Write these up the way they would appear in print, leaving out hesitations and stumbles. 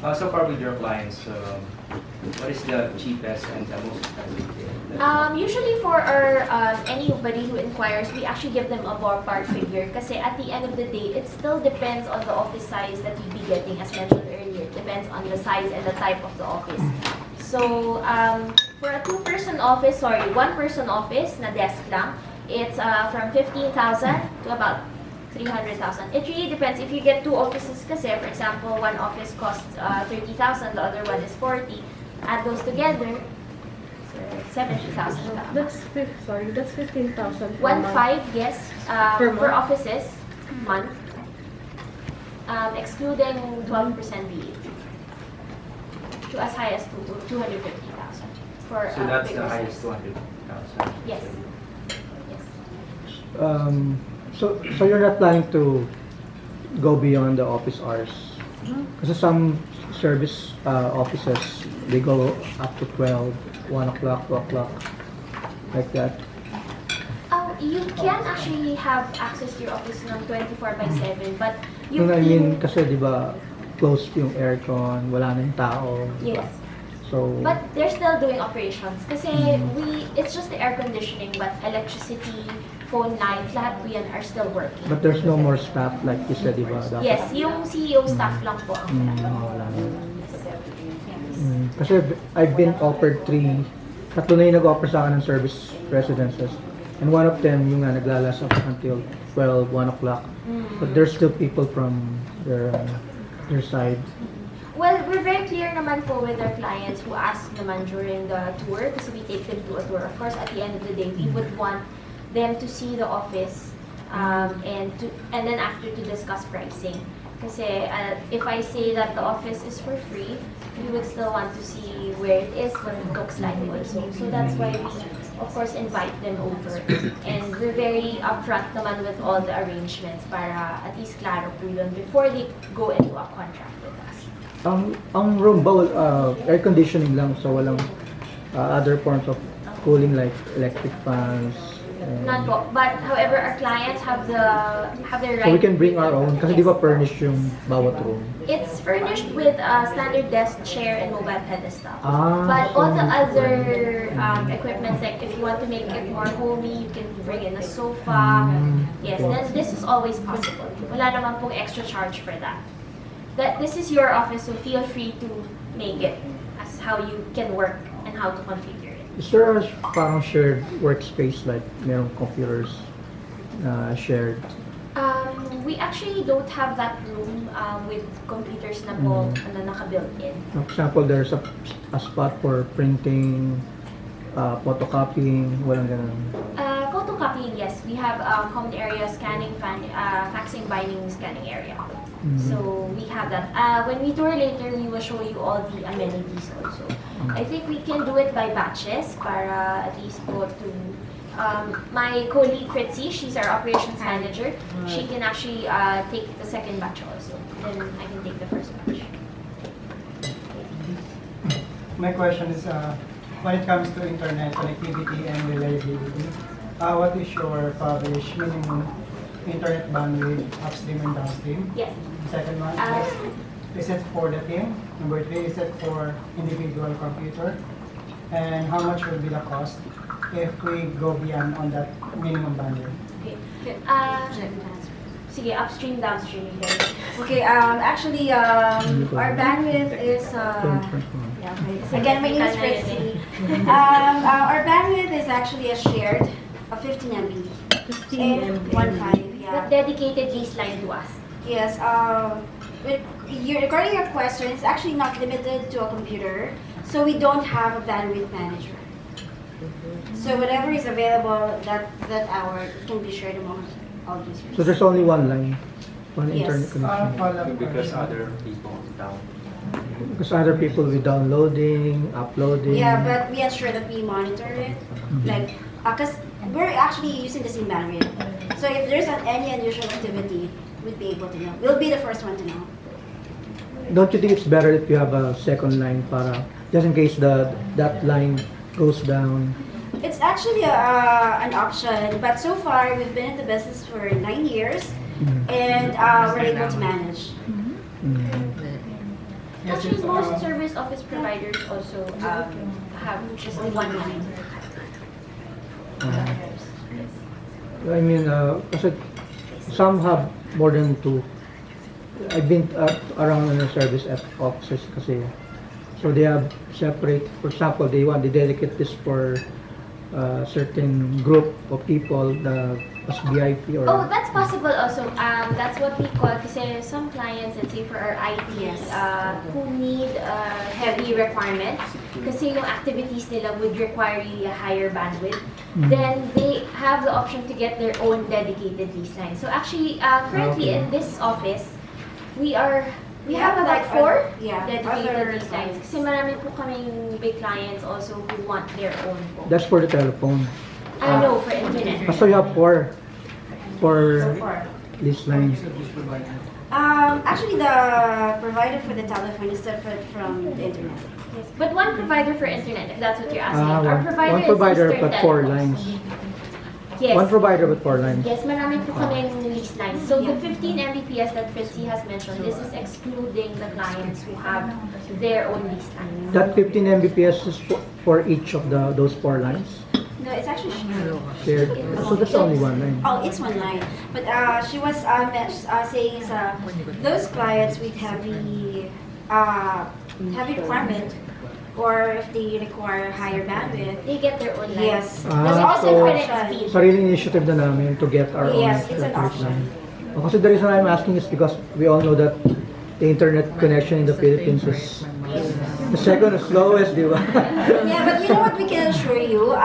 So far with your clients, what is the cheapest and the most expensive? Usually for our anybody who inquires, we actually give them a ballpark figure kasi at the end of the day, it still depends on the office size that you'd be getting, as mentioned earlier. It depends on the size and the type of the office. So for a one-person office na desk lang, it's from 15,000 to about 300,000. It really depends. If you get two offices kasi, for example, one office costs 30,000, the other one is 40. Add those together, 70,000. That's 15,000 per 1.5, month. yes, Per for month? offices, month, excluding 12% VAT. To as high as 250,000 for. So that's the bigger highest size. 200,000. Yes. Yes. So you're not planning to go beyond the office hours? Kasi some service offices, they go up to 12, 1 o'clock, 2 o'clock, like that. You can actually have access to your office ng 24/7, but you I mean, kasi di ba, close yung aircon, wala na yung tao. yes. So, But they're still doing operations kasi it's just the air conditioning, but electricity, phone lines, lahat po yan are still working. but there's no more staff like you said, di ba? Dapat- Yes, yung CEO staff lang po ang Wala na. Kasi I've been offered tatlo na yung nag-offer sa akin ng service residences. And one of them, yung nga, naglalas up until 12, 1 o'clock. But there's still people from their side. Well, we're very clear naman po with our clients who ask naman during the tour kasi we take them to a tour. Of course, at the end of the day, we would want them to see the office and then after to discuss pricing. Kasi if I say that the office is for free, we would still want to see where it is, what it looks like also. So that's why we, of course, invite them over. And we're very upfront naman with all the arrangements para at least klaro po yun before they go into a contract with us. Ang room ba, air conditioning lang, so walang other forms of cooling like electric fans? None po. But however, our clients have their right. So we can bring our own, kasi di ba Yes. furnished yung bawat room? It's furnished with a standard desk, chair, and mobile pedestal. Ah, But so- all the other equipments, like if you want to make it more homey, you can bring in a sofa. Yes, then this is always possible. Wala naman pong extra charge for that. This is your office, so feel free to make it as how you can work and how to configure it. Is there a parang shared workspace like merong computers shared? We actually don't have that room with computers na po na naka-built in. For example, there's a spot for printing, photocopying, walang ganun. Photocopying, yes. We have common area scanning, faxing, binding, scanning area. So we have that. When we tour later, we will show you all the amenities also. I think we can do it by batches para at least go to my colleague Fritzy, she's our operations manager. She can actually take the second batch also. Then I can take the first batch. My question is, when it comes to internet connectivity and reliability, what is your coverage minimum internet bandwidth upstream and downstream? Yes. Second one is it for the team? Number 3, is it for individual computer? And how much will be the cost if we go beyond on that minimum bandwidth? Okay. Sige, upstream, downstream. Okay, actually, our bandwidth is, yeah, okay. Again, my name is Fritzy. Our bandwidth is actually a shared, a 15 MB. 15 MB. 1.5, yeah. But dedicated lease line to us. Yes, regarding your question, it's actually not limited to a computer, so we don't have a bandwidth manager. So whatever is available that hour can be shared among all users. So there's only one line, one Yes. internet connection. Follow-up Because question. other people down. Because other people will downloading, uploading. Yeah, but we ensure that we monitor it, like, because we're actually using the same bandwidth. So if there's any unusual activity, we'd be able to know. We'll be the first one to know. Don't you think it's better if you have a second line para just in case that line goes down? It's actually an option, but so far we've been in the business for 9 years, and we're able to manage. Yes, Actually, it's, most service office providers also have just one line. I mean, kasi some have more than two. I've been around in the service at offices kasi. So they have separate, for example, they dedicate this for certain group of people, the as VIP or... Oh, that's possible also. That's what we call, kasi some clients, let's say for our ITs, who need heavy requirements, kasi yung activities nila would require really a higher bandwidth, then they have the option to get their own dedicated lease line. So actually, currently Okay. in this office, we have about like 4 yeah, dedicated other lease lines. Kasi marami po kaming big clients also who want their own po. That's for the telephone. I know, for internet. So you have four So far. list lines. Actually, the provider for the telephone is different from the internet. Yes, but one provider for internet, if that's what you're asking. Ah, Our one provider provider is Eastern but 4 Telecoms. lines. Yes. One provider with 4 lines. Yes, marami po kaming lease lines. So the 15 Mbps that Fritzy has mentioned, this is excluding the clients who have their own lease lines. That 15 Mbps is for each of those 4 lines. No, it's actually shared. Shared. So that's only 1 line. Oh, it's one line. But she was saying is those clients with heavy requirement, or if they require higher bandwidth. They get their own lines. Yes. Ah, There's also so- infinite speed. Sariling initiative na namin to get our own Yes, it's an separate option. line. Oh, kasi the reason I'm asking is because we all know that the internet connection in the Philippines is the second slowest, di ba? Yeah, but you know what we can assure you?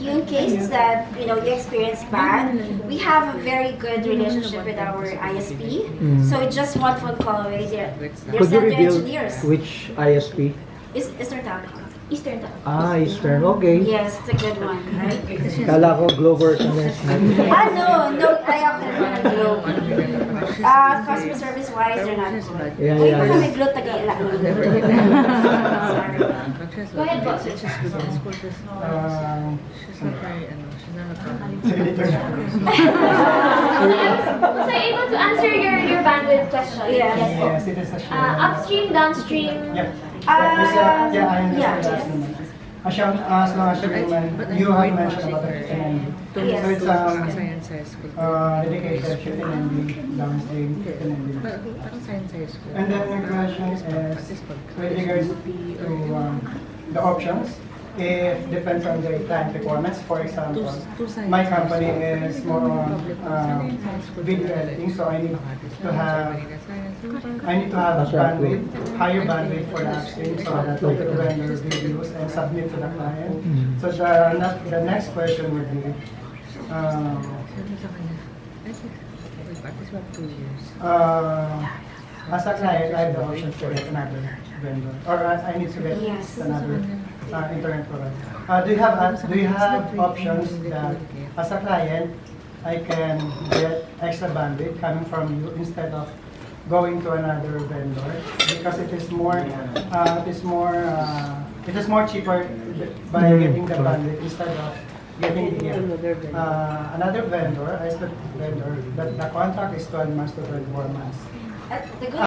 In cases that you experience bad, we have a very good relationship with our ISP. So it's just one phone call away. They're Could you sent to reveal engineers. which ISP? It's Eastern Telecom. Eastern Telecoms. Ah, Eastern. Okay. Yes, it's a good one. Kala ko Glover sa Nest. No, I often run Globe. Customer service wise, they're not good. Yeah, Uy, yeah, baka yeah. may Globe taga-ila. Go ahead, boss. Was I able to answer your bandwidth question? Yes. po. Yes, it is a shared. Upstream, downstream. Yep. Uh, Yeah, I understand yeah. that naman. As long as you have mentioned about the 15 MB. Yes. So it's Science high school. dedicated 15 MB, downstream 15 MB. Parang science high school. And then my question is with regards to the options, if depends on the client requirements. For example, my company is more on video editing, so I need to have bandwidth, higher bandwidth for the upstream so that I could render videos and submit to the client. So the next question would be, as a client, I have the option to get another vendor, or I need to get Yes. another internet provider. Do you have options that as a client, I can get extra bandwidth coming from you instead of going to another vendor, because it is more cheaper by getting the bandwidth instead of getting another vendor, that the contract is 12 months to 24 months. The good